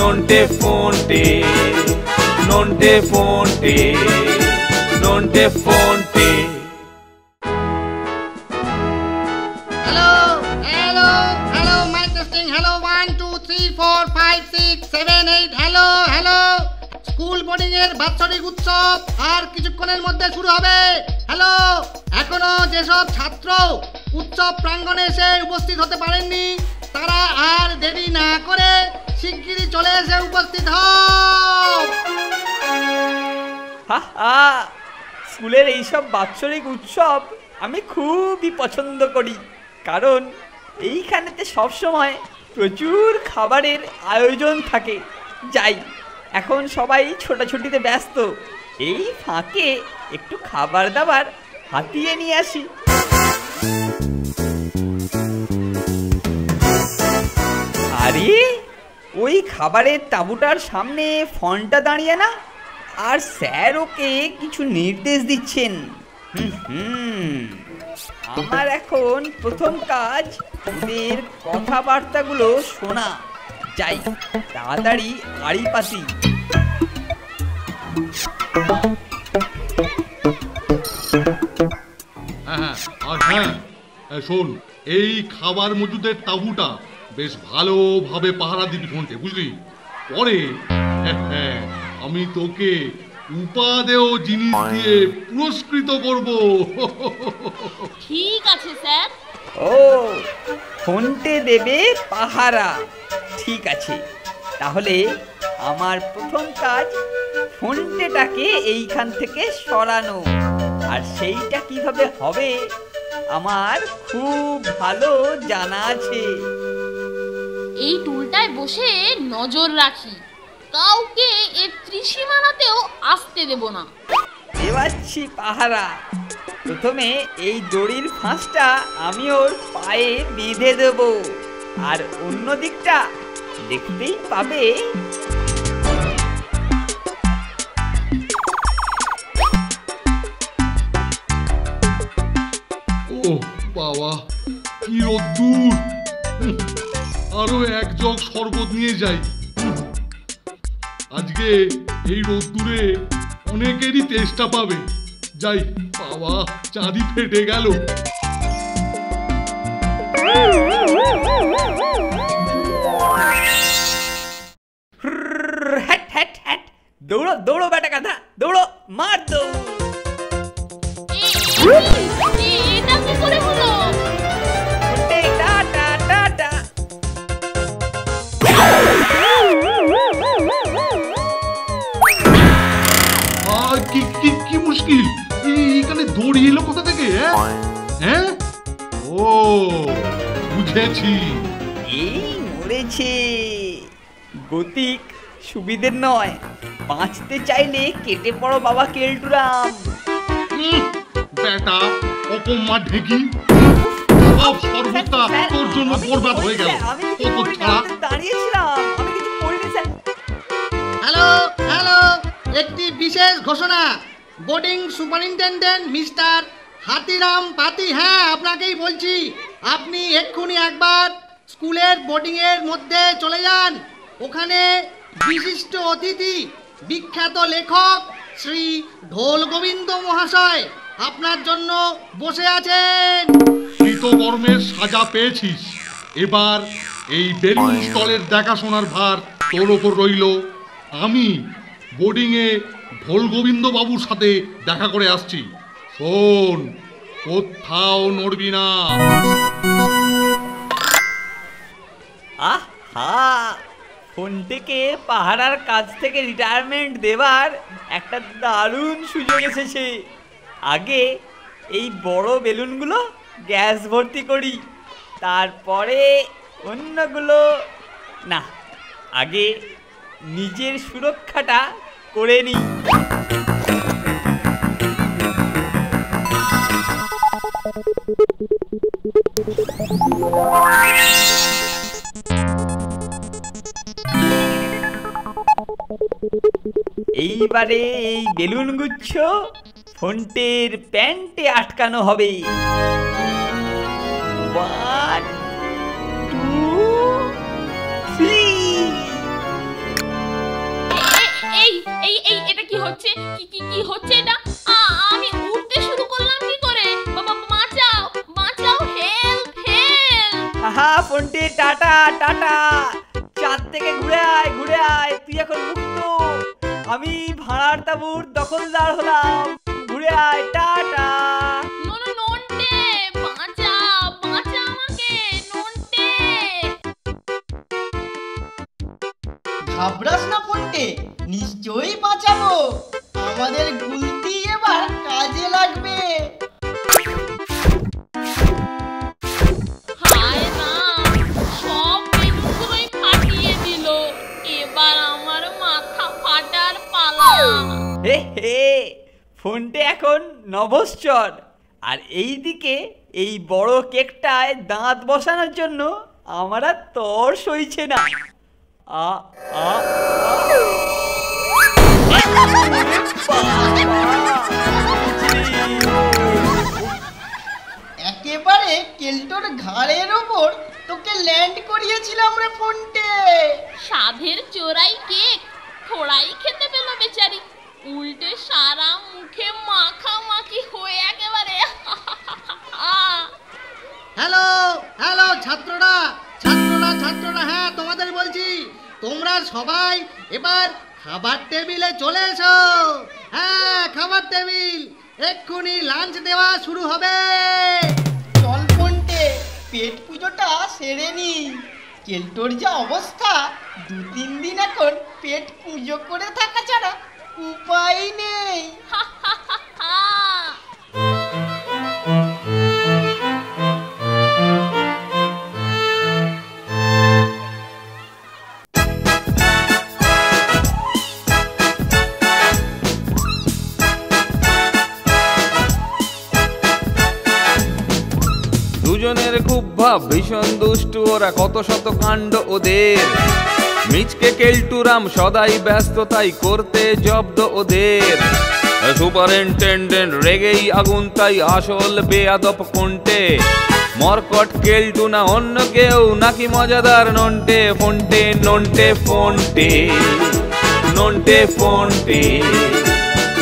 Nonte Phonte, Nonte Phonte, Nonte Phonte. Hello hello hello, mike testing. Hello 1 2 3 4 5 6 7 8। Hello hello, school boarding এর বাৎসরিক উৎসব আর কিছুক্ষণের মধ্যে শুরু হবে। হ্যালো, এখনো যেসব ছাত্র উৎসব প্রাঙ্গণে এসে উপস্থিত হতে পারেননি তারা আর দেরি না করে শিগগিরই চলে এসে উপস্থিত হও। স্কুলের এইসব বাৎসরিক উৎসব আমি খুবই পছন্দ করি, কারণ এইখানেতে সবসময় প্রচুর খাবারের আয়োজন থাকে। যাই, এখন সবাই ছোটাছুটিতে ব্যস্ত, এই ফাঁকে একটু খাবার দাবার হাতিয়ে নিয়ে আসি। আরে ওই খাবারের তাঁবুটার সামনে ফোনটা দাঁড়িয়ে না, আর স্যার ওকে কিছু নির্দেশ দিচ্ছেন। আমার এখন প্রথম কাজ ওদের কথাবার্তাগুলো শোনা। যাই, তাড়াতাড়ি আড়ি পাতি। শোন, এই খাবার মজুদের তাঁবুটা বেশ ভালোভাবে পাহারা দিবি ফোনটে, বুঝলি? পরে আমি তোকে উপাদেয় জিনিস দিয়ে পুরস্কৃত করব। ঠিক আছে স্যার। ও, ফোনটে দেবে পাহারা, ঠিক আছে। তাহলে আমার প্রথম কাজ ফোনটেটাকে এইখান থেকে সরানো, আর সেইটা কিভাবে হবে আমার খুব ভালো জানা আছে। এই টুলটায় বসে নজর রাখি, কাউকে এর ত্রিসীমানাতেও আসতে দেব না। দেওয়াচ্ছি পাহারা। প্রথমে এই দড়ির ফাঁসটা আমি ওর পায়ে বেঁধে দেব, আর অন্য দিকটা দেখতেই পাবে। ও বাবা, কি রোদ্দুর! আরো এক জগ শরবত নিয়ে যাই। আজকে এই রোদ্দুরে অনেকেরই তেষ্টা পাবে। যাই বাবা, চাঁদি ফেটে গেল। দৌড়ো দৌড়ো বেটা গাধা, দৌড়ো, মার দৌড়। এটা কি করে হলো? কি মুশকিল, এখানে দড়ি এলো কোথা থেকে? হ্যাঁ, ও বুঝেছি, এই মরেছে। গতিক সুবিধের নয়, বাঁচতে চাইলে কেটে পড়ো বাবা কেলটুরাম। বেটা অপমা ঢেকি, সব সর্বতা তোর জন্য বরবাদ হয়ে গেল। দাঁড়িয়েছিলাম, আমি কিছু করিনি স্যার। হ্যালো হ্যালো, একটি বিশেষ ঘোষণা। বোর্ডিং সুপারিনটেন্ডেন্ট মিস্টার হাতিরাম পাতি, হ্যাঁ আপনাকেই বলছি, আপনি এক্ষুনি একবার স্কুলের বোর্ডিংয়ের মধ্যে চলে যান। ওখানে বিশিষ্ট অতিথি বিখ্যাত লেখক শ্রী ঢোল গোবিন্দ মহাশয় আপনার জন্য বসে আছেন। কৃতকর্মের সাজা পেয়েছিস, এবার এই বেলুন স্টলের দেখাশোনার ভার তোর ওপর রইল। আমি বোর্ডিংয়ে ঢোল গোবিন্দ বাবুর সাথে দেখা করে আসছি। শোন, কোথাও নড়বি না। আহা, ফোনটাকে পাহারার কাছ থেকে রিটায়ারমেন্ট দেবার একটা দারুণ সুযোগ এসেছে। আগে এই বড় বেলুনগুলো গ্যাস ভর্তি করি, তারপরে অন্যগুলো। না, আগে নিজের সুরক্ষাটা করে নিই। এইবারে এই বেলুন গুচ্ছ ফোনটের প্যান্টে আটকানো হবে। 1 2 3। কি হচ্ছে এটা? আমি উঠতে শুরু করলাম কি করে? বাবা বাঁচাও, বাঁচাও, হেল্প হেল্প! আহা ফোনটি, টাটা টাটা। চাঁদ থেকে ঘুরে আয়, তুই এখন মুক্ত। আমি ভাড়ার তাঁবুর দখলদার হলাম। ঘুরে আয়, টাটা। নন্টে, বাঁচা আমাকে, নন্টে। ঘাবড়াস না ফোনটে, নিশ্চয়ই বাঁচাবো। আমাদের গুলতি এবার কাজে লাগবে। হায় রাম, সব বেলুনগুলোই ফাটিয়ে দিল। এবার আমার মাথা ফাটার পালা। হে ফোনটি এখন নভশ্চর। আর এইদিকে এই বড় কেকটায় দাঁত বসানোর জন্য আমার আর তর সইছে না। আ আ একেবারে কেল্টোর ঘাড়ের ওপর তোকে ল্যান্ড করিয়েছিলাম রে ফোনটে। সাধের চোরাই কেক থোড়াই খেতে পেল বেচারি, উল্টে সারা মুখে মাখামাখি হয়ে একেবারে। হ্যালো হ্যালো ছাত্ররা, হ্যাঁ তোমাদের বলছি, তোমরা সবাই এবার খাবার টেবিলে চলে এসো। হ্যাঁ, খাবার টেবিল, এক্ষুনি লাঞ্চ দেওয়া শুরু হবে। চল ফোনটে, পেট পুজোটা সেরে নি। কেল্টোর যা অবস্থা, 2-3 দিন এখন পেট পুজো করে থাকা ছাড়া উপায় নেই। দুজনের খুব ভাব, ভীষণ দুষ্টু ওরা, কত শত কাণ্ড ওদের। মিচকে কেলটুরাম সদাই ব্যস্ত, তাই করতে জব্দ ওদের। সুপারিনটেন্ডেন্ট রেগেই আগুন, তাই আসল বেয়াদব কোনটে। মরকট কেলটু না অন্য কেউ, নাকি মজাদার নন্টে ফোনটে। নন্টে ফোনটে, নন্টে ফোনটে,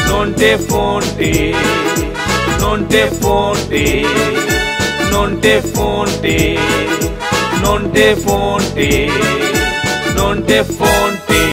নন্টে ফোনটে, নন্টে ফোনটে, নন্টে ফোনটে, নন্টে ফোনটে, নন্টে ফোন।